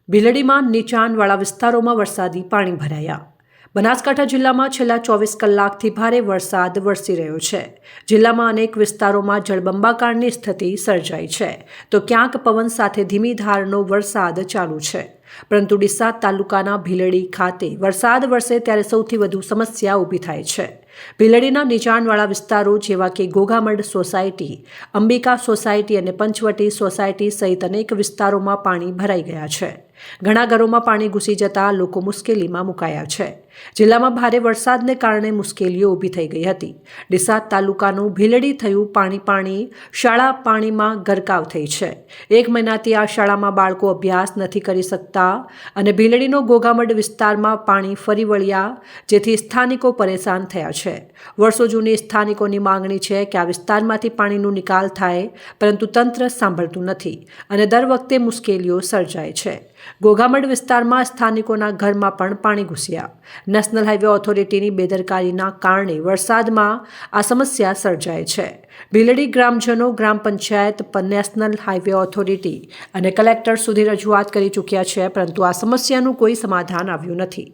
ભીલડીમાં નીચાણવાળા વિસ્તારોમાં વરસાદી પાણી ભરાયા। બનાસકાંઠા જિલ્લામાં છેલ્લા 24 કલાકથી ભારે વરસાદ વરસી રહ્યો છે। જિલ્લામાં અનેક વિસ્તારોમાં જળબંબાકારની સ્થિતિ સર્જાઈ છે, તો ક્યાંક પવન સાથે ધીમી ધારનો વરસાદ ચાલુ છે। પરંતુ ડીસા તાલુકાના ભીલડી ખાતે વરસાદ વરસે ત્યારે સૌથી વધુ સમસ્યા ઊભી થાય છે। ભીલડીના નીચાણવાળા વિસ્તારો જેવા કે ઘોઘામડ સોસાયટી, અંબિકા સોસાયટી અને પંચવટી સોસાયટી સહિત અનેક વિસ્તારોમાં પાણી ભરાઈ ગયા છે। ઘણા ઘરોમાં પાણી ઘૂસી જતા લોકો મુશ્કેલીમાં મુકાયા છે। જિલ્લામાં ભારે વરસાદને કારણે મુશ્કેલીઓ ઊભી થઈ ગઈ હતી। ડીસા તાલુકાનું ભીલડી થયું પાણી, શાળા પાણીમાં ગરકાવ થઈ છે। 1 મહિનાથી આ શાળામાં બાળકો અભ્યાસ નથી કરી શકતા અને ભીલડીનો ઘોઘામડ વિસ્તારમાં પાણી ફરી વળ્યા, જેથી સ્થાનિકો પરેશાન થયા છે। વર્ષો જૂની સ્થાનિકોની માંગણી છે કે આ વિસ્તારમાંથી પાણીનો નિકાલ થાય, પરંતુ તંત્ર સાંભળતું નથી અને દર વખતે મુશ્કેલીઓ સર્જાય છે। ઘોઘામડ વિસ્તારમાં સ્થાનિકોના ઘરમાં પણ પાણી ઘૂસ્યા। નેશનલ હાઈવે ઓથોરિટીની બેદરકારીના કારણે વરસાદમાં આ સમસ્યા સર્જાય છે। ભીલડી ગ્રામજનો ગ્રામ પંચાયત પર નેશનલ હાઈવે ઓથોરિટી અને કલેક્ટર સુધી રજૂઆત કરી ચૂક્યા છે, પરંતુ આ સમસ્યાનું કોઈ સમાધાન આવ્યું નથી।